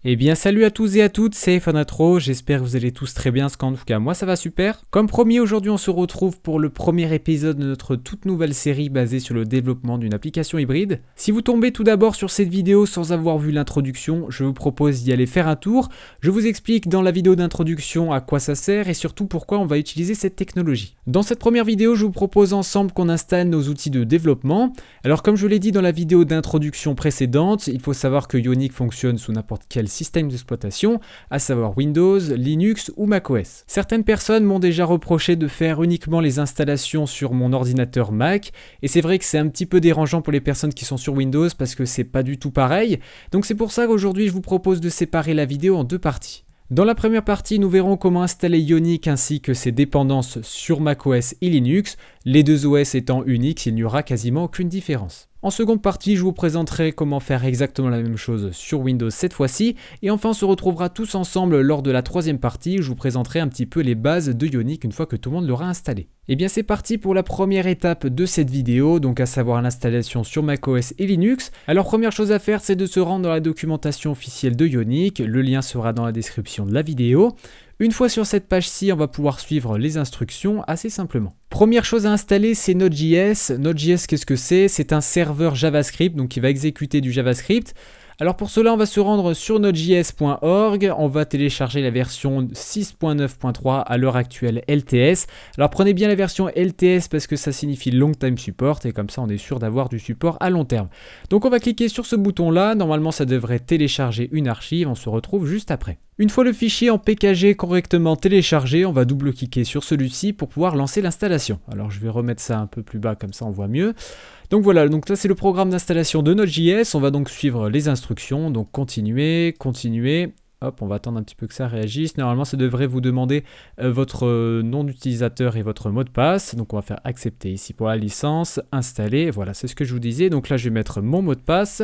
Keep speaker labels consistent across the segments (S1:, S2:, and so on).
S1: Eh bien salut à tous et à toutes, c'est Fanatro, j'espère que vous allez tous très bien, en tout cas moi ça va super. Comme promis, aujourd'hui on se retrouve pour le premier épisode de notre toute nouvelle série basée sur le développement d'une application hybride. Si vous tombez tout d'abord sur cette vidéo sans avoir vu l'introduction, je vous propose d'y aller faire un tour. Je vous explique dans la vidéo d'introduction à quoi ça sert et surtout pourquoi on va utiliser cette technologie. Dans cette première vidéo, je vous propose ensemble qu'on installe nos outils de développement. Alors comme je l'ai dit dans la vidéo d'introduction précédente, il faut savoir que Ionic fonctionne sous n'importe quel système d'exploitation, à savoir Windows, Linux ou macOS. Certaines personnes m'ont déjà reproché de faire uniquement les installations sur mon ordinateur Mac, et c'est vrai que c'est un petit peu dérangeant pour les personnes qui sont sur Windows parce que c'est pas du tout pareil. Donc c'est pour ça qu'aujourd'hui je vous propose de séparer la vidéo en deux parties. Dans la première partie, nous verrons comment installer Ionic ainsi que ses dépendances sur macOS et Linux, les deux OS étant uniques, il n'y aura quasiment aucune différence. En seconde partie, je vous présenterai comment faire exactement la même chose sur Windows cette fois-ci, et enfin on se retrouvera tous ensemble lors de la troisième partie où je vous présenterai un petit peu les bases de Ionic une fois que tout le monde l'aura installé. Et bien c'est parti pour la première étape de cette vidéo, donc à savoir l'installation sur macOS et Linux. Alors première chose à faire, c'est de se rendre dans la documentation officielle de Ionic, le lien sera dans la description de la vidéo. Une fois sur cette page-ci, on va pouvoir suivre les instructions assez simplement. Première chose à installer, c'est Node.js. Node.js, qu'est-ce que c'est? C'est un serveur JavaScript, donc qui va exécuter du JavaScript. Alors pour cela, on va se rendre sur nodejs.org, on va télécharger la version 6.9.3 à l'heure actuelle LTS. Alors prenez bien la version LTS parce que ça signifie Long Time Support et comme ça on est sûr d'avoir du support à long terme. Donc on va cliquer sur ce bouton là, normalement ça devrait télécharger une archive, on se retrouve juste après. Une fois le fichier en PKG correctement téléchargé, on va double-cliquer sur celui-ci pour pouvoir lancer l'installation. Alors je vais remettre ça un peu plus bas comme ça on voit mieux. Donc voilà, donc ça c'est le programme d'installation de Node.js, on va donc suivre les instructions, donc continuer, hop on va attendre un petit peu que ça réagisse, normalement ça devrait vous demander votre nom d'utilisateur et votre mot de passe, donc on va faire accepter ici pour la licence, installer, voilà c'est ce que je vous disais, donc là je vais mettre mon mot de passe,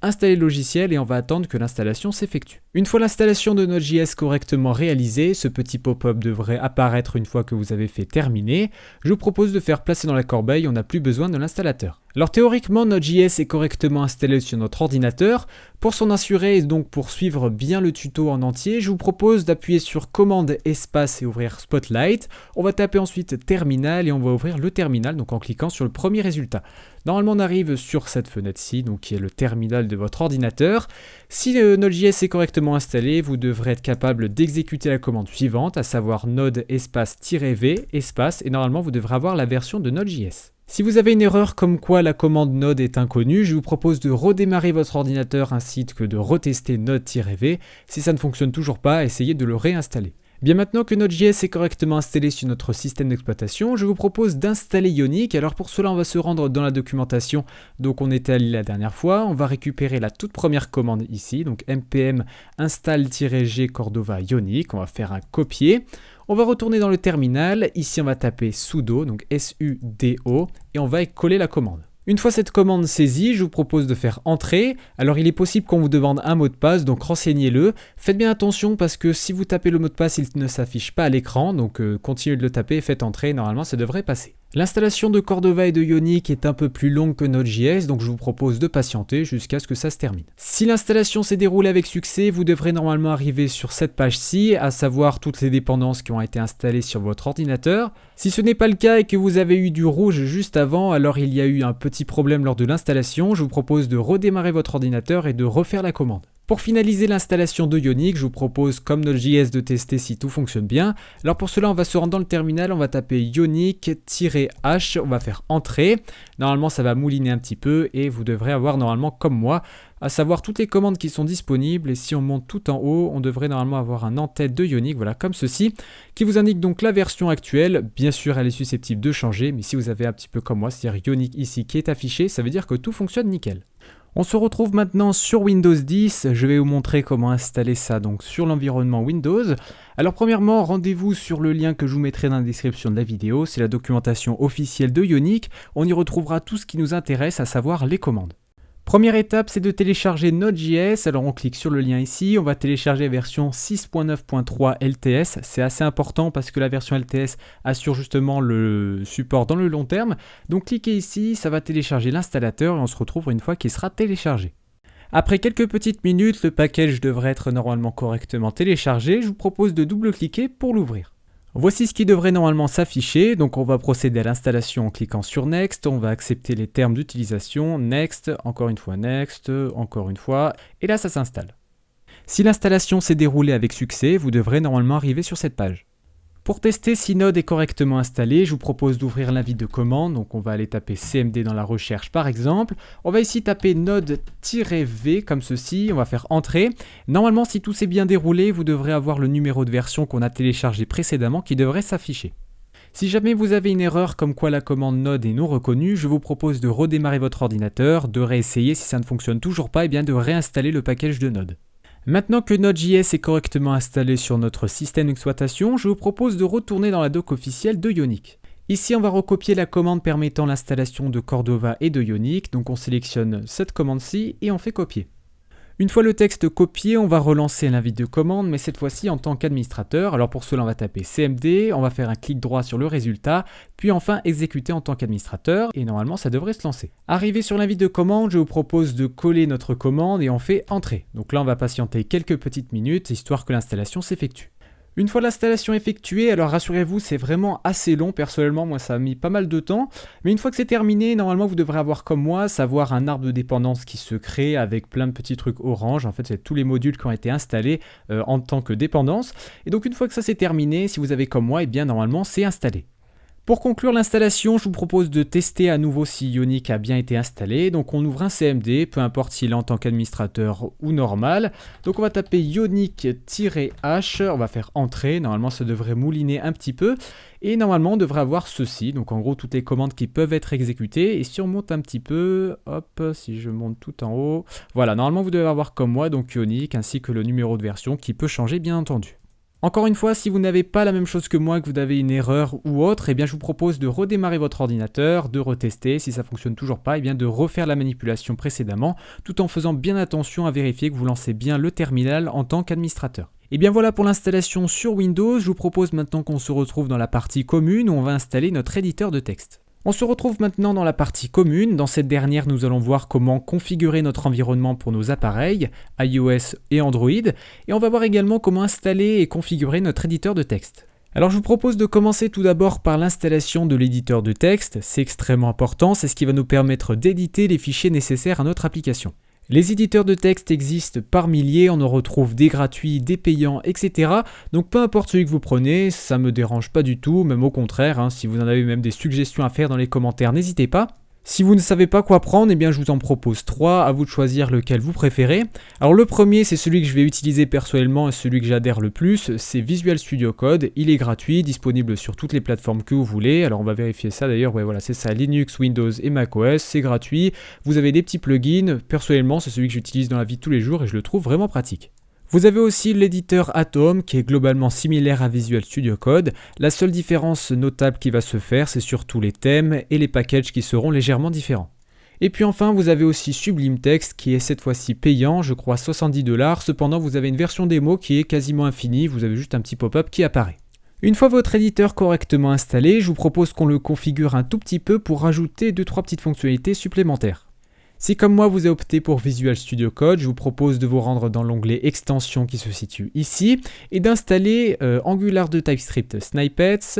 S1: installer le logiciel et on va attendre que l'installation s'effectue. Une fois l'installation de Node.js correctement réalisée, ce petit pop-up devrait apparaître une fois que vous avez fait terminer. Je vous propose de faire placer dans la corbeille, on n'a plus besoin de l'installateur. Alors théoriquement, Node.js est correctement installé sur notre ordinateur. Pour s'en assurer et donc pour suivre bien le tuto en entier, je vous propose d'appuyer sur commande espace et ouvrir Spotlight. On va taper ensuite terminal et on va ouvrir le terminal donc en cliquant sur le premier résultat. Normalement on arrive sur cette fenêtre-ci, donc qui est le terminal de votre ordinateur. Si Node.js est correctement installé, vous devrez être capable d'exécuter la commande suivante, à savoir node espace-v espace, et normalement vous devrez avoir la version de Node.js. Si vous avez une erreur comme quoi la commande node est inconnue, je vous propose de redémarrer votre ordinateur ainsi que de retester node-v. Si ça ne fonctionne toujours pas, essayez de le réinstaller. Bien maintenant que Node.js est correctement installé sur notre système d'exploitation, je vous propose d'installer Ionic. Alors pour cela, on va se rendre dans la documentation, donc on était allé la dernière fois, on va récupérer la toute première commande ici, donc npm install-g Cordova Ionic, on va faire un copier. On va retourner dans le terminal, ici on va taper sudo, donc sudo, et on va coller la commande. Une fois cette commande saisie, je vous propose de faire entrer. Alors il est possible qu'on vous demande un mot de passe, donc renseignez-le. Faites bien attention parce que si vous tapez le mot de passe, il ne s'affiche pas à l'écran, donc continuez de le taper, faites entrer, normalement ça devrait passer. L'installation de Cordova et de Ionic est un peu plus longue que Node.js, donc je vous propose de patienter jusqu'à ce que ça se termine. Si l'installation s'est déroulée avec succès, vous devrez normalement arriver sur cette page-ci, à savoir toutes les dépendances qui ont été installées sur votre ordinateur. Si ce n'est pas le cas et que vous avez eu du rouge juste avant, alors il y a eu un petit problème lors de l'installation, je vous propose de redémarrer votre ordinateur et de refaire la commande. Pour finaliser l'installation de Ionic, je vous propose comme Node.js de tester si tout fonctionne bien. Alors pour cela, on va se rendre dans le terminal, on va taper Ionic-H, on va faire entrer. Normalement, ça va mouliner un petit peu et vous devrez avoir normalement comme moi, à savoir toutes les commandes qui sont disponibles. Et si on monte tout en haut, on devrait normalement avoir un en-tête de Ionic, voilà comme ceci, qui vous indique donc la version actuelle. Bien sûr, elle est susceptible de changer, mais si vous avez un petit peu comme moi, c'est-à-dire Ionic ici qui est affiché, ça veut dire que tout fonctionne nickel. On se retrouve maintenant sur Windows 10, je vais vous montrer comment installer ça donc sur l'environnement Windows. Alors premièrement, rendez-vous sur le lien que je vous mettrai dans la description de la vidéo, c'est la documentation officielle de Ionic, on y retrouvera tout ce qui nous intéresse, à savoir les commandes. Première étape, c'est de télécharger Node.js. Alors on clique sur le lien ici, on va télécharger la version 6.9.3 LTS. C'est assez important parce que la version LTS assure justement le support dans le long terme. Donc cliquez ici, ça va télécharger l'installateur et on se retrouve une fois qu'il sera téléchargé. Après quelques petites minutes, le package devrait être normalement correctement téléchargé. Je vous propose de double-cliquer pour l'ouvrir. Voici ce qui devrait normalement s'afficher. Donc on va procéder à l'installation en cliquant sur Next. On va accepter les termes d'utilisation. Next, encore une fois Next, encore une fois. Et là ça s'installe. Si l'installation s'est déroulée avec succès, vous devrez normalement arriver sur cette page. Pour tester si Node est correctement installé, je vous propose d'ouvrir l'invite de commande. Donc on va aller taper CMD dans la recherche par exemple. On va ici taper node-v comme ceci, on va faire entrée. Normalement si tout s'est bien déroulé, vous devrez avoir le numéro de version qu'on a téléchargé précédemment qui devrait s'afficher. Si jamais vous avez une erreur comme quoi la commande Node est non reconnue, je vous propose de redémarrer votre ordinateur, de réessayer si ça ne fonctionne toujours pas et bien de réinstaller le package de Node. Maintenant que Node.js est correctement installé sur notre système d'exploitation, je vous propose de retourner dans la doc officielle de Ionic. Ici, on va recopier la commande permettant l'installation de Cordova et de Ionic, donc on sélectionne cette commande-ci et on fait copier. Une fois le texte copié, on va relancer l'invite de commande, mais cette fois-ci en tant qu'administrateur. Alors pour cela, on va taper CMD, on va faire un clic droit sur le résultat, puis enfin exécuter en tant qu'administrateur, et normalement ça devrait se lancer. Arrivé sur l'invite de commande, je vous propose de coller notre commande et on fait entrer. Donc là, on va patienter quelques petites minutes, histoire que l'installation s'effectue. Une fois l'installation effectuée, alors rassurez-vous, c'est vraiment assez long. Personnellement, moi, ça a mis pas mal de temps. Mais une fois que c'est terminé, normalement, vous devrez avoir comme moi, savoir un arbre de dépendance qui se crée avec plein de petits trucs orange. En fait, c'est tous les modules qui ont été installés en tant que dépendance. Et donc, une fois que ça c'est terminé, si vous avez comme moi, eh bien, normalement, c'est installé. Pour conclure l'installation, je vous propose de tester à nouveau si Ionic a bien été installé. Donc on ouvre un CMD, peu importe s'il est en tant qu'administrateur ou normal. Donc on va taper Ionic-H, on va faire entrer, normalement ça devrait mouliner un petit peu. Et normalement on devrait avoir ceci, donc en gros toutes les commandes qui peuvent être exécutées. Et si on monte un petit peu, hop, si je monte tout en haut, voilà, normalement vous devez avoir comme moi, donc Ionic ainsi que le numéro de version qui peut changer bien entendu. Encore une fois, si vous n'avez pas la même chose que moi, que vous avez une erreur ou autre, eh bien je vous propose de redémarrer votre ordinateur, de retester, si ça ne fonctionne toujours pas, eh bien de refaire la manipulation précédemment, tout en faisant bien attention à vérifier que vous lancez bien le terminal en tant qu'administrateur. Et bien voilà pour l'installation sur Windows, je vous propose maintenant qu'on se retrouve dans la partie commune où on va installer notre éditeur de texte. On se retrouve maintenant dans la partie commune. Dans cette dernière, nous allons voir comment configurer notre environnement pour nos appareils, iOS et Android. Et on va voir également comment installer et configurer notre éditeur de texte. Alors je vous propose de commencer tout d'abord par l'installation de l'éditeur de texte. C'est extrêmement important, c'est ce qui va nous permettre d'éditer les fichiers nécessaires à notre application. Les éditeurs de texte existent par milliers, on en retrouve des gratuits, des payants, etc. Donc peu importe celui que vous prenez, ça me dérange pas du tout, même au contraire, si vous en avez même des suggestions à faire dans les commentaires, n'hésitez pas. Si vous ne savez pas quoi prendre, eh bien je vous en propose 3, à vous de choisir lequel vous préférez. Alors le premier, c'est celui que je vais utiliser personnellement et celui que j'adhère le plus, c'est Visual Studio Code. Il est gratuit, disponible sur toutes les plateformes que vous voulez. Alors on va vérifier ça d'ailleurs, ouais voilà, c'est ça, Linux, Windows et macOS, c'est gratuit. Vous avez des petits plugins, personnellement c'est celui que j'utilise dans la vie de tous les jours et je le trouve vraiment pratique. Vous avez aussi l'éditeur Atom qui est globalement similaire à Visual Studio Code. La seule différence notable qui va se faire, c'est surtout les thèmes et les packages qui seront légèrement différents. Et puis enfin, vous avez aussi Sublime Text qui est cette fois-ci payant, je crois $70. Cependant, vous avez une version démo qui est quasiment infinie, vous avez juste un petit pop-up qui apparaît. Une fois votre éditeur correctement installé, je vous propose qu'on le configure un tout petit peu pour rajouter 2-3 petites fonctionnalités supplémentaires. Si comme moi vous avez opté pour Visual Studio Code, je vous propose de vous rendre dans l'onglet Extensions qui se situe ici et d'installer Angular 2 TypeScript Snippets,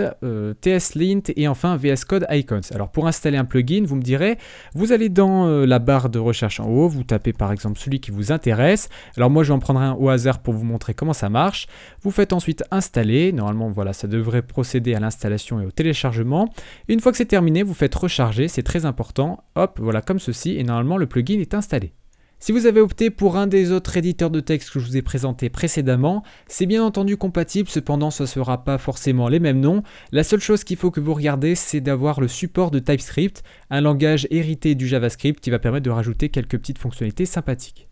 S1: TSLint et enfin VS Code Icons. Alors pour installer un plugin, vous me direz, vous allez dans la barre de recherche en haut, vous tapez par exemple celui qui vous intéresse. Alors moi je vais en prendre un au hasard pour vous montrer comment ça marche. Vous faites ensuite installer, normalement voilà ça devrait procéder à l'installation et au téléchargement. Et une fois que c'est terminé, vous faites recharger, c'est très important. Hop, voilà comme ceci et normalement le plugin est installé. Si vous avez opté pour un des autres éditeurs de texte que je vous ai présenté précédemment, c'est bien entendu compatible, cependant ce ne sera pas forcément les mêmes noms. La seule chose qu'il faut que vous regardez, c'est d'avoir le support de TypeScript, un langage hérité du JavaScript qui va permettre de rajouter quelques petites fonctionnalités sympathiques.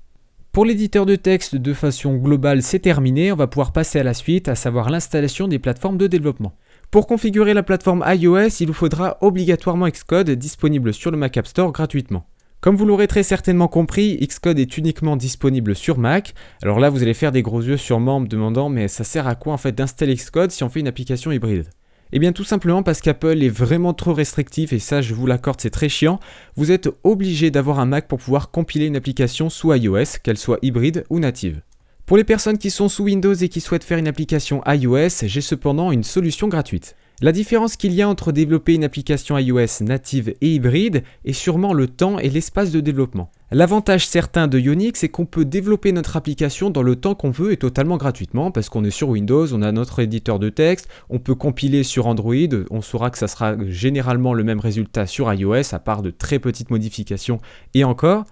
S1: Pour l'éditeur de texte, de façon globale, c'est terminé, on va pouvoir passer à la suite, à savoir l'installation des plateformes de développement. Pour configurer la plateforme iOS, il vous faudra obligatoirement Xcode, disponible sur le Mac App Store gratuitement. Comme vous l'aurez très certainement compris, Xcode est uniquement disponible sur Mac. Alors là, vous allez faire des gros yeux sûrement en me demandant mais ça sert à quoi en fait d'installer Xcode si on fait une application hybride ? Eh bien tout simplement parce qu'Apple est vraiment trop restrictif et ça je vous l'accorde c'est très chiant. Vous êtes obligé d'avoir un Mac pour pouvoir compiler une application sous iOS, qu'elle soit hybride ou native. Pour les personnes qui sont sous Windows et qui souhaitent faire une application iOS, j'ai cependant une solution gratuite. La différence qu'il y a entre développer une application iOS native et hybride est sûrement le temps et l'espace de développement. L'avantage certain de Ionic, c'est qu'on peut développer notre application dans le temps qu'on veut et totalement gratuitement parce qu'on est sur Windows, on a notre éditeur de texte, on peut compiler sur Android, on saura que ça sera généralement le même résultat sur iOS à part de très petites modifications et encore.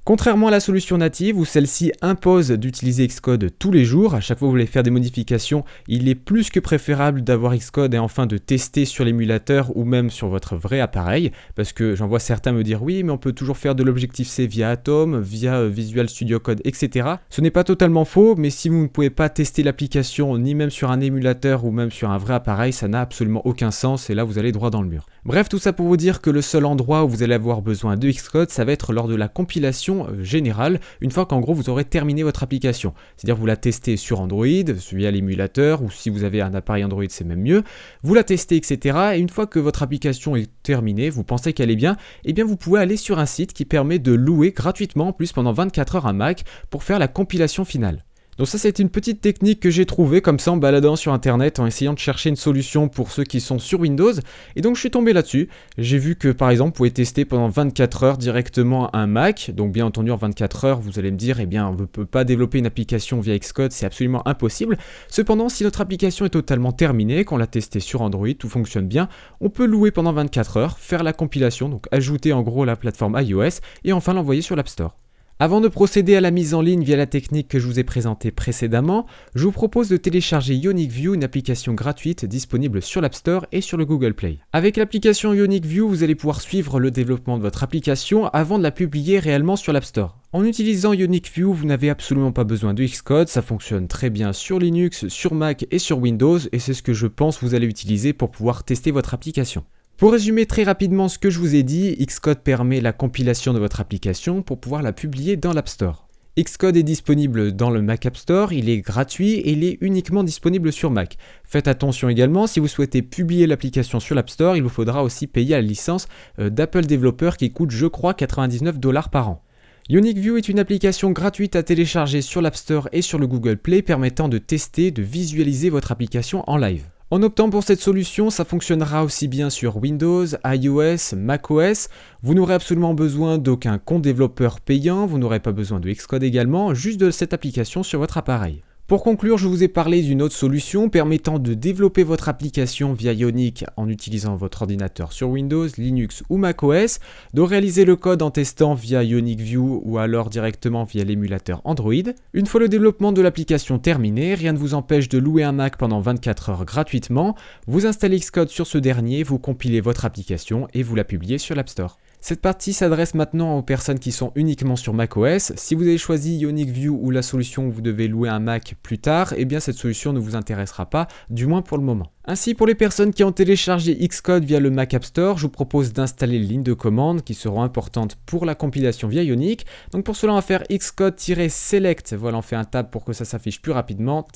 S1: Contrairement à la solution native où celle-ci impose d'utiliser Xcode tous les jours, à chaque fois que vous voulez faire des modifications, il est plus que préférable d'avoir Xcode et enfin de tester sur l'émulateur ou même sur votre vrai appareil, parce que j'en vois certains me dire oui mais on peut toujours faire de l'Objective-C via Atom, via Visual Studio Code, etc. Ce n'est pas totalement faux, mais si vous ne pouvez pas tester l'application ni même sur un émulateur ou même sur un vrai appareil, ça n'a absolument aucun sens et là vous allez droit dans le mur. Bref, tout ça pour vous dire que le seul endroit où vous allez avoir besoin de Xcode, ça va être lors de la compilation générale, une fois qu'en gros vous aurez terminé votre application. C'est-à-dire vous la testez sur Android, via l'émulateur, ou si vous avez un appareil Android c'est même mieux, vous la testez etc. Et une fois que votre application est terminée, vous pensez qu'elle est bien, eh bien vous pouvez aller sur un site qui permet de louer gratuitement en plus pendant 24 heures un Mac pour faire la compilation finale. Donc ça c'est une petite technique que j'ai trouvée comme ça en baladant sur internet en essayant de chercher une solution pour ceux qui sont sur Windows et donc je suis tombé là-dessus. J'ai vu que par exemple vous pouvez tester pendant 24 heures directement un Mac, donc bien entendu en 24 heures vous allez me dire eh bien on ne peut pas développer une application via Xcode, c'est absolument impossible. Cependant si notre application est totalement terminée, qu'on l'a testée sur Android, tout fonctionne bien, on peut louer pendant 24 heures, faire la compilation, donc ajouter en gros la plateforme iOS et enfin l'envoyer sur l'App Store. Avant de procéder à la mise en ligne via la technique que je vous ai présentée précédemment, je vous propose de télécharger Ionic View, une application gratuite disponible sur l'App Store et sur le Google Play. Avec l'application Ionic View, vous allez pouvoir suivre le développement de votre application avant de la publier réellement sur l'App Store. En utilisant Ionic View, vous n'avez absolument pas besoin de Xcode, ça fonctionne très bien sur Linux, sur Mac et sur Windows et c'est ce que je pense vous allez utiliser pour pouvoir tester votre application. Pour résumer très rapidement ce que je vous ai dit, Xcode permet la compilation de votre application pour pouvoir la publier dans l'App Store. Xcode est disponible dans le Mac App Store, il est gratuit et il est uniquement disponible sur Mac. Faites attention également, si vous souhaitez publier l'application sur l'App Store, il vous faudra aussi payer la licence d'Apple Developer qui coûte je crois 99$ par an. Ionic View est une application gratuite à télécharger sur l'App Store et sur le Google Play permettant de tester, de visualiser votre application en live. En optant pour cette solution, ça fonctionnera aussi bien sur Windows, iOS, macOS. Vous n'aurez absolument besoin d'aucun compte développeur payant, vous n'aurez pas besoin de Xcode également, juste de cette application sur votre appareil. Pour conclure, je vous ai parlé d'une autre solution permettant de développer votre application via Ionic en utilisant votre ordinateur sur Windows, Linux ou macOS, de réaliser le code en testant via Ionic View ou alors directement via l'émulateur Android. Une fois le développement de l'application terminé, rien ne vous empêche de louer un Mac pendant 24 heures gratuitement, vous installez Xcode sur ce dernier, vous compilez votre application et vous la publiez sur l'App Store. Cette partie s'adresse maintenant aux personnes qui sont uniquement sur macOS. Si vous avez choisi Ionic View ou la solution où vous devez louer un Mac plus tard, eh bien cette solution ne vous intéressera pas, du moins pour le moment. Ainsi, pour les personnes qui ont téléchargé Xcode via le Mac App Store, je vous propose d'installer les lignes de commande qui seront importantes pour la compilation via Ionic. Donc pour cela, on va faire xcode-select, voilà, on fait un tab pour que ça s'affiche plus rapidement,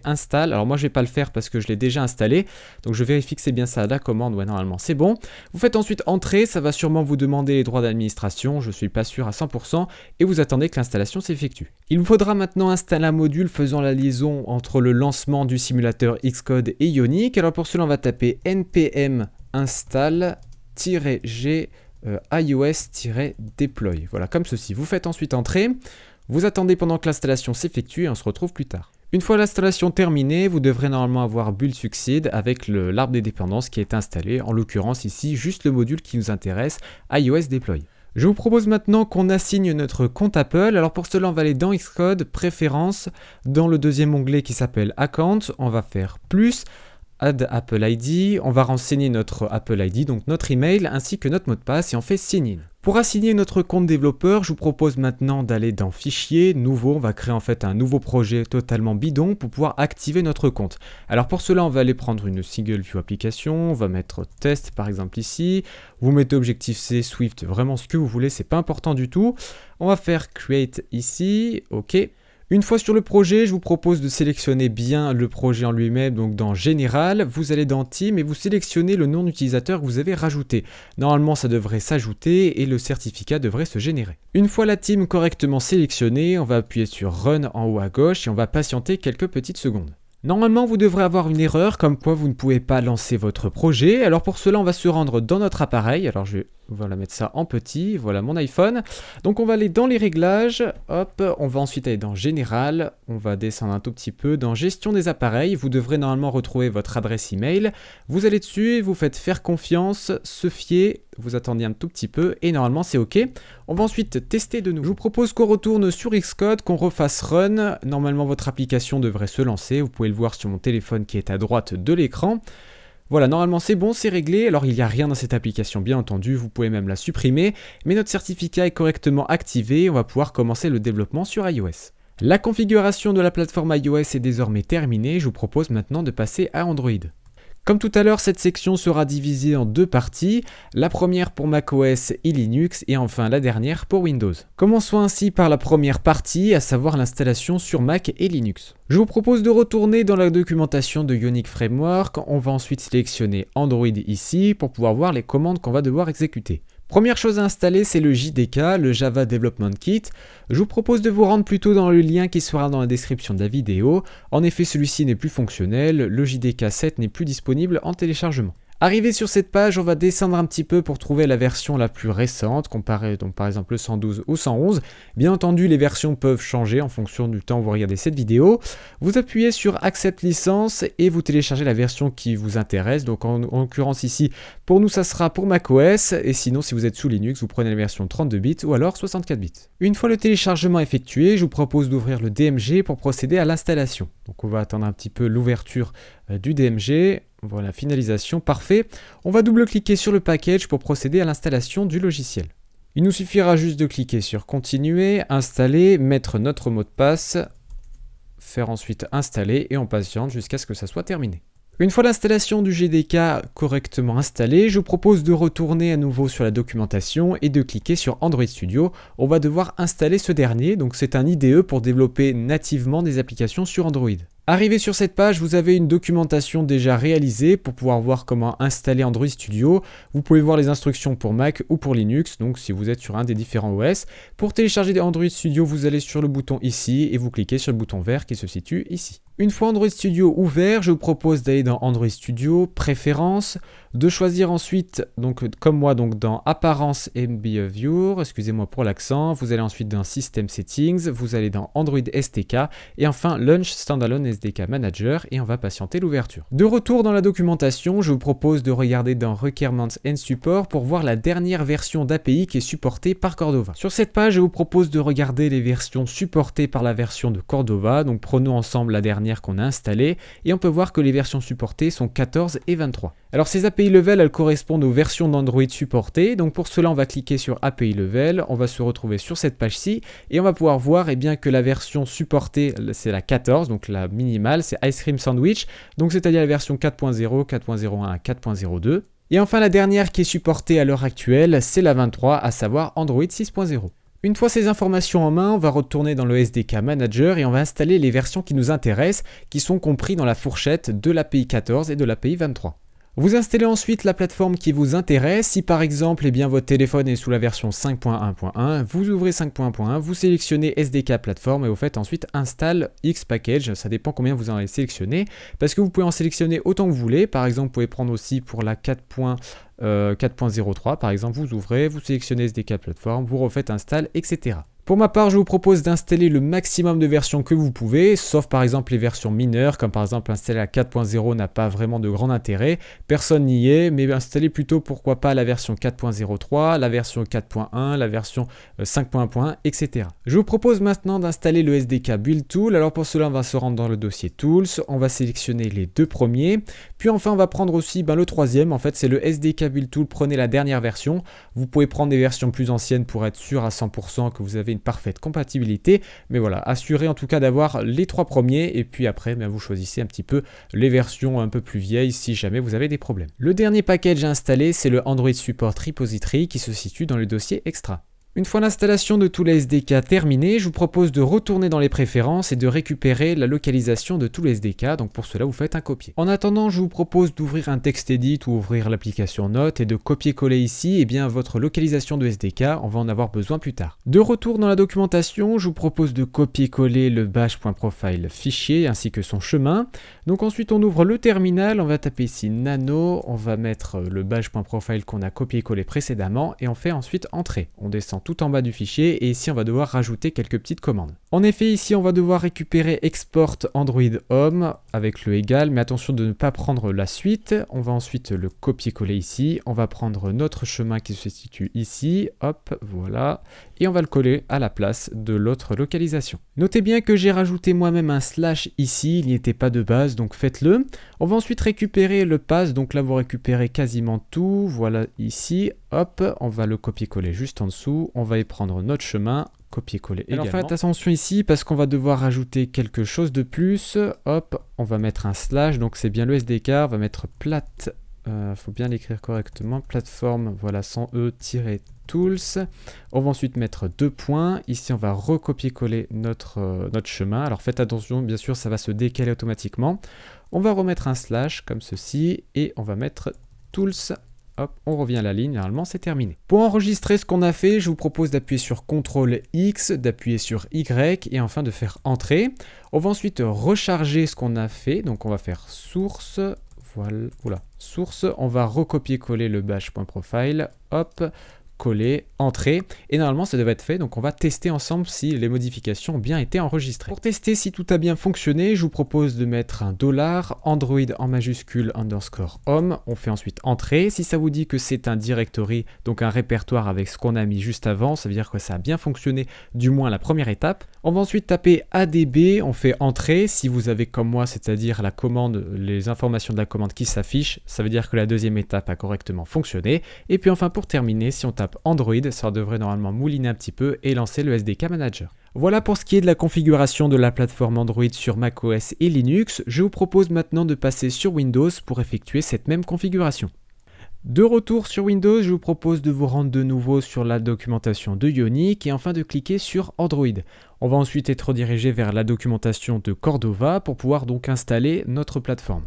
S1: --install. Alors moi, je vais pas le faire parce que je l'ai déjà installé, donc je vérifie que c'est bien ça, la commande, ouais, normalement c'est bon. Vous faites ensuite entrer, ça va sûrement vous demander les droits d'administration, je suis pas sûr à 100%, et vous attendez que l'installation s'effectue. Il vous faudra maintenant installer un module faisant la liaison entre le lancement du simulateur Xcode et Ionic. Alors pour cela on va taper npm install-g iOS-deploy. Voilà, comme ceci. Vous faites ensuite entrer, vous attendez pendant que l'installation s'effectue et on se retrouve plus tard. Une fois l'installation terminée, vous devrez normalement avoir build succeed avec l'arbre des dépendances qui est installé, en l'occurrence ici juste le module qui nous intéresse, iOS deploy. Je vous propose maintenant qu'on assigne notre compte Apple. Alors pour cela, on va aller dans Xcode, préférences, dans le deuxième onglet qui s'appelle Account, on va faire plus, Add Apple ID, on va renseigner notre Apple ID, donc notre email, ainsi que notre mot de passe et on fait Sign in. Pour assigner notre compte développeur, je vous propose maintenant d'aller dans Fichier, Nouveau, on va créer en fait un nouveau projet totalement bidon pour pouvoir activer notre compte. Alors pour cela, on va aller prendre une Single View Application, on va mettre Test par exemple ici, vous mettez Objective-C, Swift, vraiment ce que vous voulez, c'est pas important du tout. On va faire Create ici, ok. Une fois sur le projet, je vous propose de sélectionner bien le projet en lui-même, donc dans Général, vous allez dans Team et vous sélectionnez le nom d'utilisateur que vous avez rajouté. Normalement, ça devrait s'ajouter et le certificat devrait se générer. Une fois la team correctement sélectionnée, on va appuyer sur Run en haut à gauche et on va patienter quelques petites secondes. Normalement, vous devrez avoir une erreur comme quoi vous ne pouvez pas lancer votre projet. Alors pour cela, on va se rendre dans notre appareil. Alors je vais mettre ça en petit. Voilà mon iPhone. Donc on va aller dans les réglages. Hop, on va ensuite aller dans Général. On va descendre un tout petit peu dans Gestion des appareils. Vous devrez normalement retrouver votre adresse email. Vous allez dessus, vous faites faire confiance, se fier. Vous attendez un tout petit peu et normalement c'est OK. On va ensuite tester de nouveau. Je vous propose qu'on retourne sur Xcode, qu'on refasse Run. Normalement votre application devrait se lancer. Vous pouvez le voir sur mon téléphone qui est à droite de l'écran. Voilà, normalement c'est bon, c'est réglé. Alors il n'y a rien dans cette application bien entendu, vous pouvez même la supprimer. Mais notre certificat est correctement activé, on va pouvoir commencer le développement sur iOS. La configuration de la plateforme iOS est désormais terminée, je vous propose maintenant de passer à Android. Comme tout à l'heure, cette section sera divisée en deux parties, la première pour macOS et Linux et enfin la dernière pour Windows. Commençons ainsi par la première partie, à savoir l'installation sur Mac et Linux. Je vous propose de retourner dans la documentation de Ionic Framework, on va ensuite sélectionner Android ici pour pouvoir voir les commandes qu'on va devoir exécuter. Première chose à installer, c'est le JDK, le Java Development Kit. Je vous propose de vous rendre plutôt dans le lien qui sera dans la description de la vidéo. En effet, celui-ci n'est plus fonctionnel, le JDK 7 n'est plus disponible en téléchargement. Arrivé sur cette page, on va descendre un petit peu pour trouver la version la plus récente, comparée donc par exemple le 112 au 111. Bien entendu, les versions peuvent changer en fonction du temps où vous regardez cette vidéo. Vous appuyez sur Accept licence et vous téléchargez la version qui vous intéresse. Donc en l'occurrence ici, pour nous ça sera pour macOS et sinon si vous êtes sous Linux, vous prenez la version 32 bits ou alors 64 bits. Une fois le téléchargement effectué, je vous propose d'ouvrir le DMG pour procéder à l'installation. Donc on va attendre un petit peu l'ouverture du DMG. Voilà, finalisation, parfait. On va double-cliquer sur le package pour procéder à l'installation du logiciel. Il nous suffira juste de cliquer sur Continuer, Installer, mettre notre mot de passe, faire ensuite Installer et on patiente jusqu'à ce que ça soit terminé. Une fois l'installation du JDK correctement installée, je vous propose de retourner à nouveau sur la documentation et de cliquer sur Android Studio. On va devoir installer ce dernier, donc c'est un IDE pour développer nativement des applications sur Android. Arrivé sur cette page, vous avez une documentation déjà réalisée pour pouvoir voir comment installer Android Studio. Vous pouvez voir les instructions pour Mac ou pour Linux, donc si vous êtes sur un des différents OS. Pour télécharger Android Studio, vous allez sur le bouton ici et vous cliquez sur le bouton vert qui se situe ici. Une fois Android Studio ouvert, je vous propose d'aller dans Android Studio, Préférences, de choisir ensuite, donc comme moi, donc dans Apparence et Behavior, excusez-moi pour l'accent, vous allez ensuite dans System Settings, vous allez dans Android SDK et enfin Launch Standalone SDK Manager et on va patienter l'ouverture. De retour dans la documentation, je vous propose de regarder dans Requirements and Support pour voir la dernière version d'API qui est supportée par Cordova. Sur cette page, je vous propose de regarder les versions supportées par la version de Cordova, donc prenons ensemble la dernière qu'on a installée et on peut voir que les versions supportées sont 14 et 23. Alors ces API Level, elles correspondent aux versions d'Android supportées, donc pour cela on va cliquer sur API Level, on va se retrouver sur cette page-ci et on va pouvoir voir que la version supportée c'est la 14, donc la minimale c'est Ice Cream Sandwich, donc c'est-à-dire la version 4.0, 4.01 à 4.02. Et enfin la dernière qui est supportée à l'heure actuelle, c'est la 23, à savoir Android 6.0. Une fois ces informations en main, on va retourner dans le SDK Manager et on va installer les versions qui nous intéressent, qui sont compris dans la fourchette de l'API 14 et de l'API 23. Vous installez ensuite la plateforme qui vous intéresse. Si par exemple votre téléphone est sous la version 5.1.1, vous ouvrez 5.1.1, vous sélectionnez SDK Plateforme et vous faites ensuite Install X Package. Ça dépend combien vous en avez sélectionné parce que vous pouvez en sélectionner autant que vous voulez. Par exemple, vous pouvez prendre aussi pour la 4.03 par exemple, vous ouvrez, vous sélectionnez SDK Plateforme, vous refaites Install, etc. Pour ma part, je vous propose d'installer le maximum de versions que vous pouvez, sauf par exemple les versions mineures, comme par exemple installer la 4.0 n'a pas vraiment de grand intérêt, personne n'y est, mais installez plutôt pourquoi pas la version 4.03, la version 4.1, la version 5.1.1, etc. Je vous propose maintenant d'installer le SDK Build Tool, alors pour cela on va se rendre dans le dossier Tools, on va sélectionner les deux premiers, puis enfin on va prendre aussi le troisième, en fait c'est le SDK Build Tool, prenez la dernière version, vous pouvez prendre des versions plus anciennes pour être sûr à 100% que vous avez une parfaite compatibilité, mais voilà, assurez en tout cas d'avoir les trois premiers et puis après vous choisissez un petit peu les versions un peu plus vieilles si jamais vous avez des problèmes. Le dernier package à installer, c'est le Android Support Repository qui se situe dans le dossier Extra. Une fois l'installation de tous les SDK terminée, je vous propose de retourner dans les préférences et de récupérer la localisation de tous les SDK. Donc pour cela, vous faites un copier. En attendant, je vous propose d'ouvrir un TextEdit ou ouvrir l'application Note et de copier-coller ici votre localisation de SDK. On va en avoir besoin plus tard. De retour dans la documentation, je vous propose de copier-coller le bash.profile fichier ainsi que son chemin. Donc ensuite, on ouvre le terminal, on va taper ici nano, on va mettre le bash.profile qu'on a copié-collé précédemment et on fait ensuite entrer. On descend tout en bas du fichier et ici on va devoir rajouter quelques petites commandes. En effet, ici on va devoir récupérer export Android Home avec le égal, mais attention de ne pas prendre la suite. On va ensuite le copier-coller ici, on va prendre notre chemin qui se situe ici, hop, voilà, et on va le coller à la place de l'autre localisation. Notez bien que j'ai rajouté moi-même un slash ici, il n'y était pas de base, donc faites-le. On va ensuite récupérer le pass, donc là vous récupérez quasiment tout, voilà ici, hop, on va le copier-coller juste en dessous, on va y prendre notre chemin, copier-coller également. Alors faites attention ici parce qu'on va devoir rajouter quelque chose de plus, hop, on va mettre un slash, donc c'est bien le SDK, on va mettre plate, faut bien l'écrire correctement, plateforme, voilà, sans E, tools. On va ensuite mettre 2 points. Ici, on va recopier-coller notre chemin. Alors faites attention, bien sûr, ça va se décaler automatiquement. On va remettre un slash comme ceci et on va mettre tools. Hop, on revient à la ligne, normalement c'est terminé. Pour enregistrer ce qu'on a fait, je vous propose d'appuyer sur CTRL X, d'appuyer sur Y et enfin de faire entrer. On va ensuite recharger ce qu'on a fait, donc on va faire source, voilà, source, on va recopier-coller le bash.profile, hop, coller, entrer, et normalement ça devrait être fait, donc on va tester ensemble si les modifications ont bien été enregistrées. Pour tester si tout a bien fonctionné, je vous propose de mettre un $ Android en majuscule underscore home, on fait ensuite entrer. Si ça vous dit que c'est un directory, donc un répertoire avec ce qu'on a mis juste avant, ça veut dire que ça a bien fonctionné, du moins la première étape. On va ensuite taper ADB, on fait entrer. Si vous avez comme moi, c'est-à-dire la commande, les informations de la commande qui s'affichent, ça veut dire que la deuxième étape a correctement fonctionné. Et puis enfin pour terminer, si on tape Android, ça devrait normalement mouliner un petit peu et lancer le SDK Manager. Voilà pour ce qui est de la configuration de la plateforme Android sur macOS et Linux. Je vous propose maintenant de passer sur Windows pour effectuer cette même configuration. De retour sur Windows, je vous propose de vous rendre de nouveau sur la documentation de Ionic et enfin de cliquer sur Android. On va ensuite être redirigé vers la documentation de Cordova pour pouvoir donc installer notre plateforme.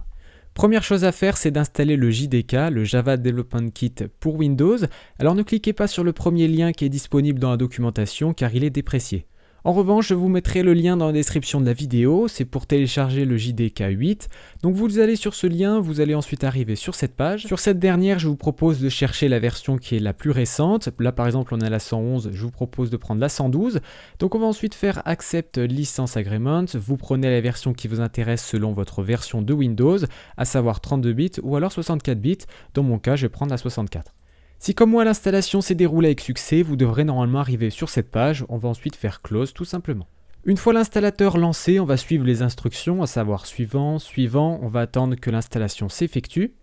S1: Première chose à faire, c'est d'installer le JDK, le Java Development Kit pour Windows. Alors ne cliquez pas sur le premier lien qui est disponible dans la documentation car il est déprécié. En revanche, je vous mettrai le lien dans la description de la vidéo, c'est pour télécharger le JDK 8. Donc vous allez sur ce lien, vous allez ensuite arriver sur cette page. Sur cette dernière, je vous propose de chercher la version qui est la plus récente. Là par exemple, on est à la 111, je vous propose de prendre la 112. Donc on va ensuite faire Accept License Agreement. Vous prenez la version qui vous intéresse selon votre version de Windows, à savoir 32 bits ou alors 64 bits. Dans mon cas, je vais prendre la 64. Si comme moi l'installation s'est déroulée avec succès, vous devrez normalement arriver sur cette page, on va ensuite faire Close tout simplement. Une fois l'installateur lancé, on va suivre les instructions, à savoir suivant, suivant, on va attendre que l'installation s'effectue.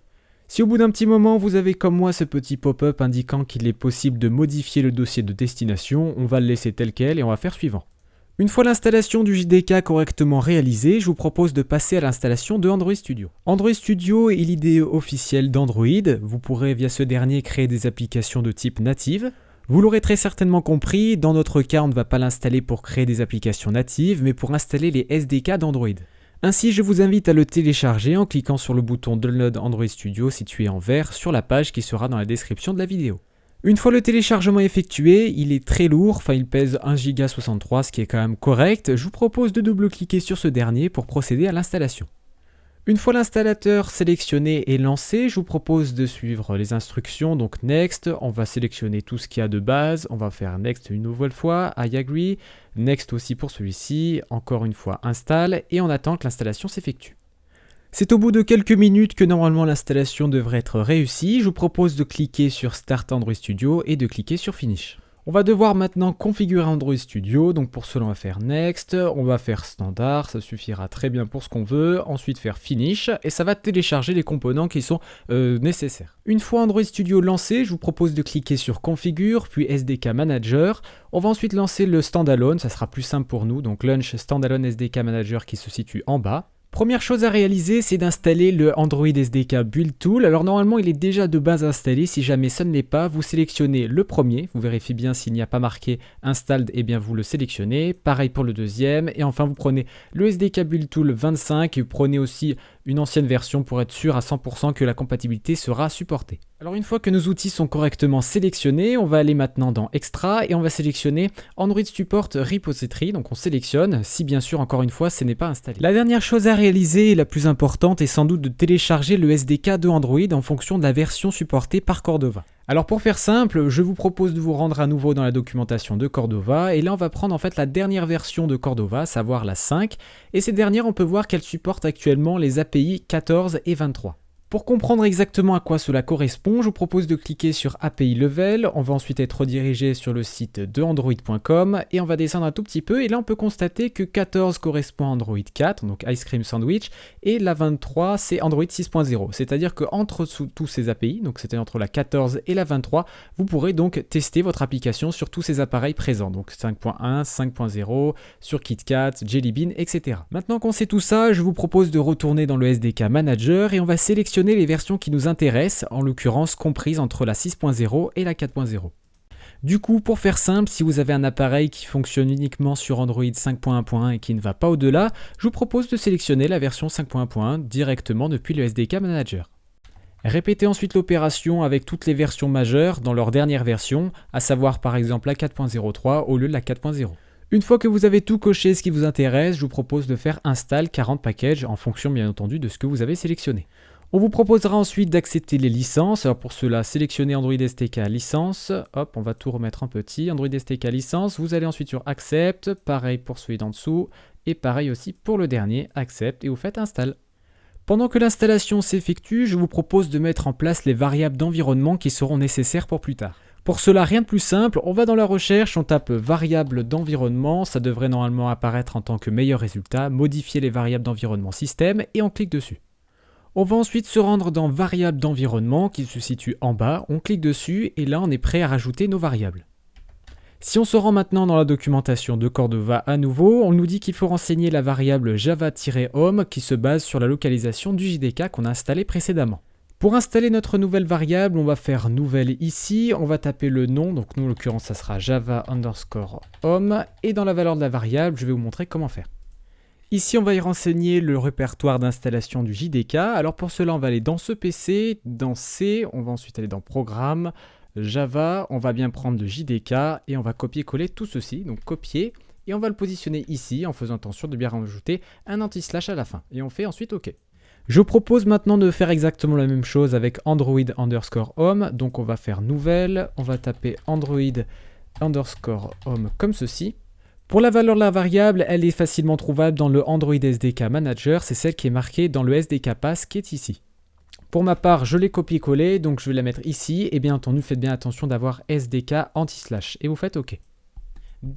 S1: Si au bout d'un petit moment vous avez comme moi ce petit pop-up indiquant qu'il est possible de modifier le dossier de destination, on va le laisser tel quel et on va faire suivant. Une fois l'installation du JDK correctement réalisée, je vous propose de passer à l'installation de Android Studio. Android Studio est l'IDE officielle d'Android. Vous pourrez via ce dernier créer des applications de type native. Vous l'aurez très certainement compris, dans notre cas on ne va pas l'installer pour créer des applications natives, mais pour installer les SDK d'Android. Ainsi, je vous invite à le télécharger en cliquant sur le bouton Download Android Studio situé en vert sur la page qui sera dans la description de la vidéo. Une fois le téléchargement effectué, il est très lourd, il pèse 1,63 Go, ce qui est quand même correct. Je vous propose de double-cliquer sur ce dernier pour procéder à l'installation. Une fois l'installateur sélectionné et lancé, je vous propose de suivre les instructions, donc Next, on va sélectionner tout ce qu'il y a de base, on va faire Next une nouvelle fois, I agree, Next aussi pour celui-ci, encore une fois Install, et on attend que l'installation s'effectue. C'est au bout de quelques minutes que normalement l'installation devrait être réussie. Je vous propose de cliquer sur Start Android Studio et de cliquer sur Finish. On va devoir maintenant configurer Android Studio, donc pour cela on va faire Next, on va faire Standard, ça suffira très bien pour ce qu'on veut, ensuite faire Finish, et ça va télécharger les composants qui sont nécessaires. Une fois Android Studio lancé, je vous propose de cliquer sur Configure, puis SDK Manager. On va ensuite lancer le Standalone, ça sera plus simple pour nous, donc Launch Standalone SDK Manager qui se situe en bas. Première chose à réaliser, c'est d'installer le Android SDK Build Tool. Alors normalement, il est déjà de base installé. Si jamais ça ne l'est pas, vous sélectionnez le premier. Vous vérifiez bien s'il n'y a pas marqué Installed, et bien vous le sélectionnez. Pareil pour le deuxième. Et enfin, vous prenez le SDK Build Tool 25 et vous prenez aussi une ancienne version pour être sûr à 100% que la compatibilité sera supportée. Alors une fois que nos outils sont correctement sélectionnés, on va aller maintenant dans Extra et on va sélectionner Android Support Repository. Donc on sélectionne, si bien sûr encore une fois ce n'est pas installé. La dernière chose à réaliser et la plus importante est sans doute de télécharger le SDK de Android en fonction de la version supportée par Cordova. Alors pour faire simple, je vous propose de vous rendre à nouveau dans la documentation de Cordova et là on va prendre en fait la dernière version de Cordova, à savoir la 5, et cette dernière on peut voir qu'elle supporte actuellement les API 14 et 23. Pour comprendre exactement à quoi cela correspond, je vous propose de cliquer sur API Level, on va ensuite être redirigé sur le site de android.com et on va descendre un tout petit peu et là on peut constater que 14 correspond à Android 4, donc Ice Cream Sandwich, et la 23 c'est Android 6.0, c'est-à-dire qu'entre tous ces API, donc c'était entre la 14 et la 23, vous pourrez donc tester votre application sur tous ces appareils présents, donc 5.1, 5.0, sur KitKat, Jelly Bean, etc. Maintenant qu'on sait tout ça, je vous propose de retourner dans le SDK Manager et on va sélectionner les versions qui nous intéressent, en l'occurrence comprises entre la 6.0 et la 4.0. Du coup, pour faire simple, si vous avez un appareil qui fonctionne uniquement sur Android 5.1.1 et qui ne va pas au-delà, je vous propose de sélectionner la version 5.1.1 directement depuis le SDK Manager. Répétez ensuite l'opération avec toutes les versions majeures dans leur dernière version, à savoir par exemple la 4.03 au lieu de la 4.0. Une fois que vous avez tout coché ce qui vous intéresse, je vous propose de faire Install 40 packages en fonction bien entendu de ce que vous avez sélectionné. On vous proposera ensuite d'accepter les licences. Alors pour cela, sélectionnez Android SDK licence. Hop, on va tout remettre en petit. Android SDK licence. Vous allez ensuite sur Accept. Pareil pour celui d'en dessous. Et pareil aussi pour le dernier. Accept et vous faites Install. Pendant que l'installation s'effectue, je vous propose de mettre en place les variables d'environnement qui seront nécessaires pour plus tard. Pour cela, rien de plus simple. On va dans la recherche, on tape variables d'environnement. Ça devrait normalement apparaître en tant que meilleur résultat. Modifier les variables d'environnement système et on clique dessus. On va ensuite se rendre dans variables d'environnement qui se situe en bas, on clique dessus et là on est prêt à rajouter nos variables. Si on se rend maintenant dans la documentation de Cordova à nouveau, on nous dit qu'il faut renseigner la variable java-home qui se base sur la localisation du JDK qu'on a installé précédemment. Pour installer notre nouvelle variable, on va faire nouvelle ici, on va taper le nom, donc nous en l'occurrence ça sera java_home et dans la valeur de la variable, je vais vous montrer comment faire. Ici, on va y renseigner le répertoire d'installation du JDK. Alors pour cela, on va aller dans ce PC, dans C, on va ensuite aller dans Programme, Java, on va bien prendre le JDK et on va copier-coller tout ceci. Donc copier et on va le positionner ici en faisant attention de bien rajouter un anti-slash à la fin. Et on fait ensuite OK. Je vous propose maintenant de faire exactement la même chose avec Android_home. Donc on va faire Nouvelle, on va taper Android_home comme ceci. Pour la valeur de la variable, elle est facilement trouvable dans le Android SDK Manager, c'est celle qui est marquée dans le SDK Pass qui est ici. Pour ma part, je l'ai copié-collé, donc je vais la mettre ici, et bien entendu, faites bien attention d'avoir SDK anti-slash, et vous faites OK.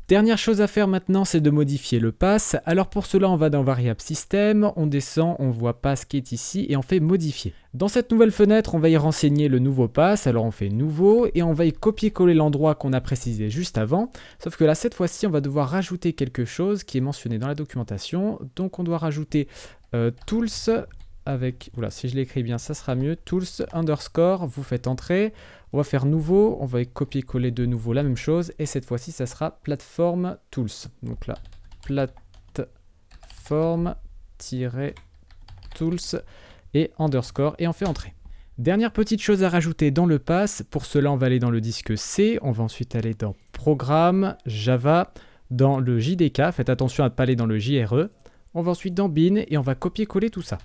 S1: Dernière chose à faire maintenant, c'est de modifier le pass. Alors pour cela, on va dans variable système, on descend, on voit pass qui est ici et on fait modifier. Dans cette nouvelle fenêtre, on va y renseigner le nouveau pass. Alors on fait nouveau et on va y copier-coller l'endroit qu'on a précisé juste avant. Sauf que là, cette fois-ci, on va devoir rajouter quelque chose qui est mentionné dans la documentation. Donc on doit rajouter tools avec, voilà, si je l'écris bien, ça sera mieux. Tools underscore, vous faites entrer. On va faire nouveau, on va copier-coller de nouveau la même chose et cette fois-ci ça sera platform tools. Donc là, platform-tools et underscore et on fait entrer. Dernière petite chose à rajouter dans le pass, pour cela on va aller dans le disque C, on va ensuite aller dans Programme, Java, dans le JDK, faites attention à ne pas aller dans le JRE. On va ensuite dans bin et on va copier-coller tout ça.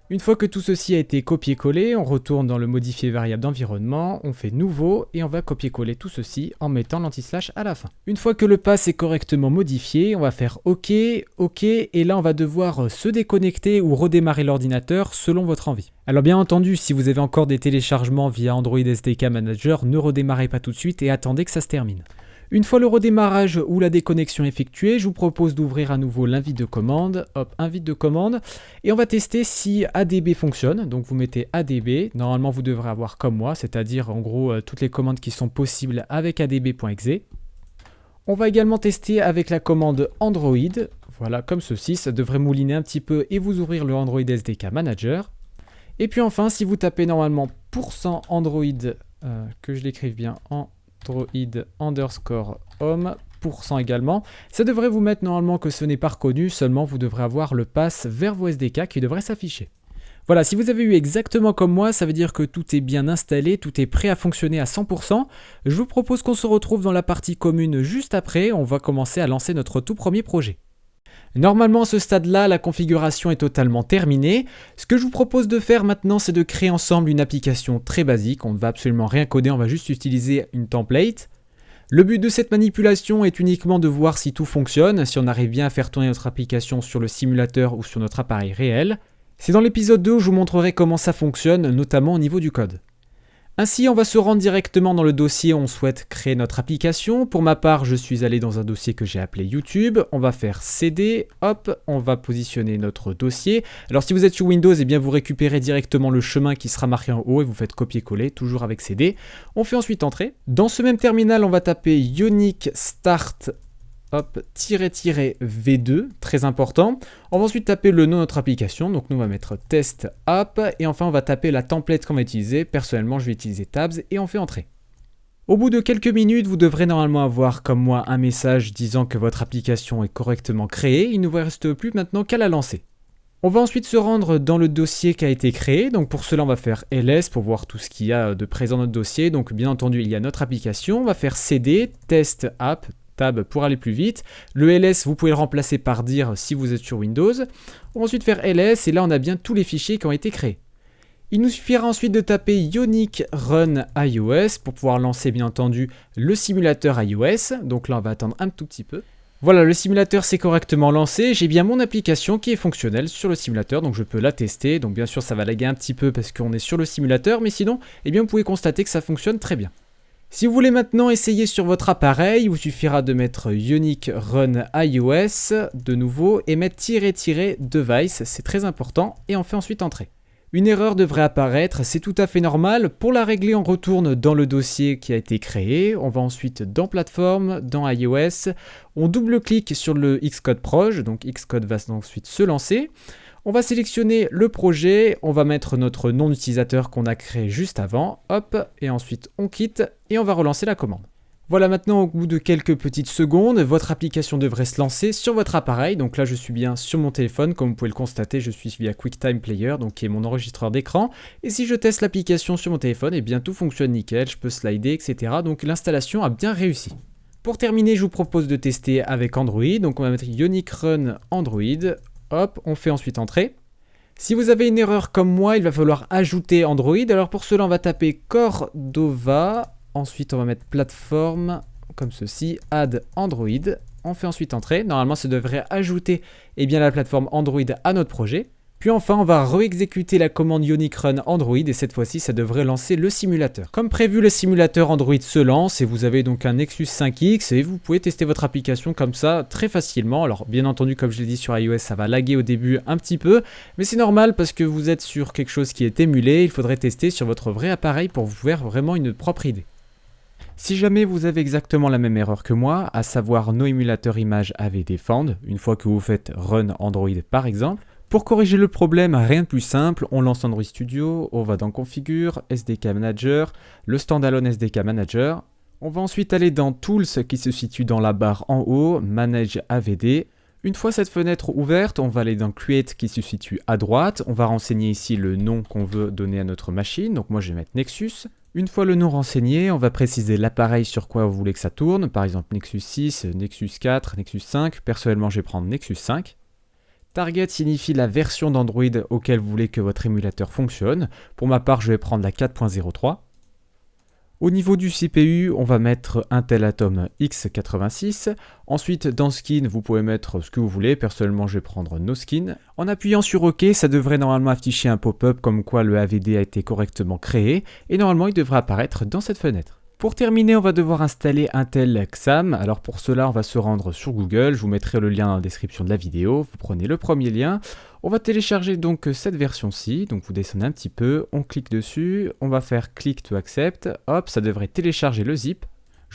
S1: Une fois que tout ceci a été copié-collé, on retourne dans le modifier variable d'environnement, on fait nouveau et on va copier-coller tout ceci en mettant l'anti-slash à la fin. Une fois que le pass est correctement modifié, on va faire OK, OK et là on va devoir se déconnecter ou redémarrer l'ordinateur selon votre envie. Alors bien entendu, si vous avez encore des téléchargements via Android SDK Manager, ne redémarrez pas tout de suite et attendez que ça se termine. Une fois le redémarrage ou la déconnexion effectuée, je vous propose d'ouvrir à nouveau l'invite de commande. Hop, invite de commande. Et on va tester si ADB fonctionne. Donc vous mettez ADB. Normalement, vous devrez avoir comme moi, c'est-à-dire en gros toutes les commandes qui sont possibles avec adb.exe. On va également tester avec la commande Android. Voilà, comme ceci, ça devrait mouliner un petit peu et vous ouvrir le Android SDK Manager. Et puis enfin, si vous tapez normalement %Android, que je l'écrive bien, Android_home, % également, ça devrait vous mettre normalement que ce n'est pas reconnu, seulement vous devrez avoir le pass vers vos SDK qui devrait s'afficher. Voilà, si vous avez eu exactement comme moi, ça veut dire que tout est bien installé, tout est prêt à fonctionner à 100%. Je vous propose qu'on se retrouve dans la partie commune juste après, on va commencer à lancer notre tout premier projet. Normalement, à ce stade-là, la configuration est totalement terminée. Ce que je vous propose de faire maintenant, c'est de créer ensemble une application très basique. On ne va absolument rien coder, on va juste utiliser une template. Le but de cette manipulation est uniquement de voir si tout fonctionne, si on arrive bien à faire tourner notre application sur le simulateur ou sur notre appareil réel. C'est dans l'épisode 2 où je vous montrerai comment ça fonctionne, notamment au niveau du code. Ainsi, on va se rendre directement dans le dossier où on souhaite créer notre application. Pour ma part, je suis allé dans un dossier que j'ai appelé YouTube. On va faire CD, hop, on va positionner notre dossier. Alors si vous êtes sur Windows, eh bien vous récupérez directement le chemin qui sera marqué en haut et vous faites copier-coller, toujours avec CD. On fait ensuite entrer. Dans ce même terminal, on va taper Unique Start V2, très important. On va ensuite taper le nom de notre application, donc nous on va mettre test app, et enfin on va taper la template qu'on va utiliser. Personnellement je vais utiliser tabs, et on fait entrer. Au bout de quelques minutes, vous devrez normalement avoir comme moi un message disant que votre application est correctement créée. Il ne vous reste plus maintenant qu'à la lancer. On va ensuite se rendre dans le dossier qui a été créé, donc pour cela on va faire ls pour voir tout ce qu'il y a de présent dans notre dossier. Donc bien entendu il y a notre application, on va faire cd test app, tab pour aller plus vite. Le ls, vous pouvez le remplacer par dir si vous êtes sur Windows. On va ensuite faire ls et là on a bien tous les fichiers qui ont été créés. Il nous suffira ensuite de taper Unique Run iOS pour pouvoir lancer bien entendu le simulateur iOS. Donc là on va attendre un tout petit peu. Voilà, le simulateur s'est correctement lancé. J'ai bien mon application qui est fonctionnelle sur le simulateur, donc je peux la tester. Donc bien sûr ça va laguer un petit peu parce qu'on est sur le simulateur, mais sinon eh bien, vous pouvez constater que ça fonctionne très bien. Si vous voulez maintenant essayer sur votre appareil, il vous suffira de mettre Unique Run iOS de nouveau et mettre "-device", c'est très important, et on fait ensuite entrer. Une erreur devrait apparaître, c'est tout à fait normal. Pour la régler, on retourne dans le dossier qui a été créé, on va ensuite dans Plateforme, dans iOS, on double-clique sur le Xcode Proj, donc Xcode va ensuite se lancer. On va sélectionner le projet, on va mettre notre nom d'utilisateur qu'on a créé juste avant, hop, et ensuite on quitte et on va relancer la commande. Voilà, maintenant au bout de quelques petites secondes, votre application devrait se lancer sur votre appareil. Donc là je suis bien sur mon téléphone, comme vous pouvez le constater, je suis via QuickTime Player, donc qui est mon enregistreur d'écran. Et si je teste l'application sur mon téléphone, eh bien tout fonctionne nickel, je peux slider, etc. Donc l'installation a bien réussi. Pour terminer, je vous propose de tester avec Android, donc on va mettre Unique Run Android. Hop, on fait ensuite entrer. Si vous avez une erreur comme moi, il va falloir ajouter Android. Alors pour cela, on va taper Cordova. Ensuite, on va mettre plateforme comme ceci, add Android. On fait ensuite entrer. Normalement, ça devrait ajouter la plateforme Android à notre projet. Puis enfin, on va réexécuter la commande Unique Run Android et cette fois-ci, ça devrait lancer le simulateur. Comme prévu, le simulateur Android se lance et vous avez donc un Nexus 5X et vous pouvez tester votre application comme ça très facilement. Alors bien entendu, comme je l'ai dit sur iOS, ça va laguer au début un petit peu, mais c'est normal parce que vous êtes sur quelque chose qui est émulé. Il faudrait tester sur votre vrai appareil pour vous faire vraiment une propre idée. Si jamais vous avez exactement la même erreur que moi, à savoir no émulateur image AVD found, une fois que vous faites Run Android par exemple, pour corriger le problème, rien de plus simple, on lance Android Studio, on va dans Configure, SDK Manager, le standalone SDK Manager. On va ensuite aller dans Tools qui se situe dans la barre en haut, Manage AVD. Une fois cette fenêtre ouverte, on va aller dans Create qui se situe à droite. On va renseigner ici le nom qu'on veut donner à notre machine, donc moi je vais mettre Nexus. Une fois le nom renseigné, on va préciser l'appareil sur quoi vous voulez que ça tourne, par exemple Nexus 6, Nexus 4, Nexus 5. Personnellement je vais prendre Nexus 5. Target signifie la version d'Android auquel vous voulez que votre émulateur fonctionne. Pour ma part, je vais prendre la 4.03. Au niveau du CPU, on va mettre Intel Atom X86. Ensuite, dans Skin, vous pouvez mettre ce que vous voulez. Personnellement, je vais prendre No Skin. En appuyant sur OK, ça devrait normalement afficher un pop-up comme quoi le AVD a été correctement créé. Et normalement, il devrait apparaître dans cette fenêtre. Pour terminer, on va devoir installer Intel Xamarin. Alors pour cela, on va se rendre sur Google. Je vous mettrai le lien dans la description de la vidéo. Vous prenez le premier lien. On va télécharger donc cette version-ci. Donc vous descendez un petit peu, on clique dessus. On va faire Click to Accept. Hop, ça devrait télécharger le zip.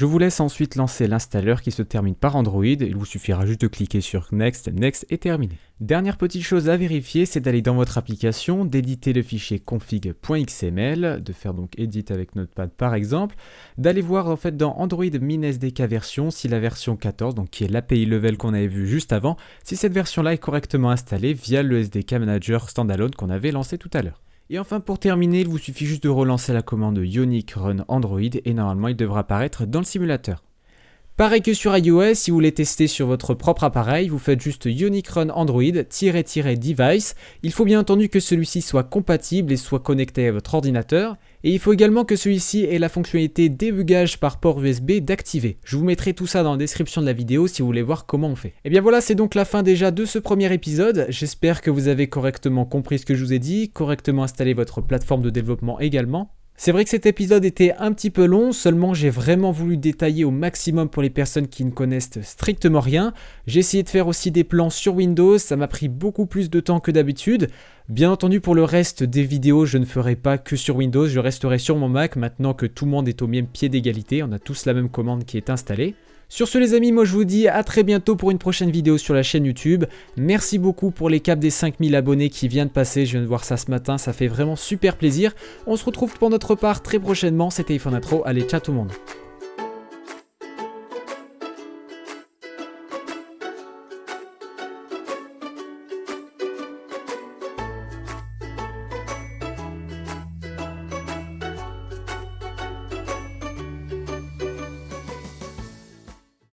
S1: Je vous laisse ensuite lancer l'installeur qui se termine par Android, il vous suffira juste de cliquer sur Next, Next et terminé. Dernière petite chose à vérifier, c'est d'aller dans votre application, d'éditer le fichier config.xml, de faire donc edit avec Notepad par exemple, d'aller voir en fait dans Android min-SDK version si la version 14, donc qui est l'API level qu'on avait vu juste avant, si cette version-là est correctement installée via le SDK Manager standalone qu'on avait lancé tout à l'heure. Et enfin pour terminer, il vous suffit juste de relancer la commande Unique Run Android et normalement il devra apparaître dans le simulateur. Pareil que sur iOS, si vous voulez tester sur votre propre appareil, vous faites juste Unique Run Android -device. Il faut bien entendu que celui-ci soit compatible et soit connecté à votre ordinateur. Et il faut également que celui-ci ait la fonctionnalité débugage par port USB d'activer. Je vous mettrai tout ça dans la description de la vidéo si vous voulez voir comment on fait. Et bien voilà, c'est donc la fin déjà de ce premier épisode. J'espère que vous avez correctement compris ce que je vous ai dit, correctement installé votre plateforme de développement également. C'est vrai que cet épisode était un petit peu long, seulement j'ai vraiment voulu détailler au maximum pour les personnes qui ne connaissent strictement rien. J'ai essayé de faire aussi des plans sur Windows, ça m'a pris beaucoup plus de temps que d'habitude. Bien entendu pour le reste des vidéos, je ne ferai pas que sur Windows, je resterai sur mon Mac maintenant que tout le monde est au même pied d'égalité, on a tous la même commande qui est installée. Sur ce les amis, moi je vous dis à très bientôt pour une prochaine vidéo sur la chaîne YouTube. Merci beaucoup pour les caps des 5000 abonnés qui vient de passer, je viens de voir ça ce matin, ça fait vraiment super plaisir. On se retrouve pour notre part très prochainement, c'était iPhone Intro, allez ciao tout le monde.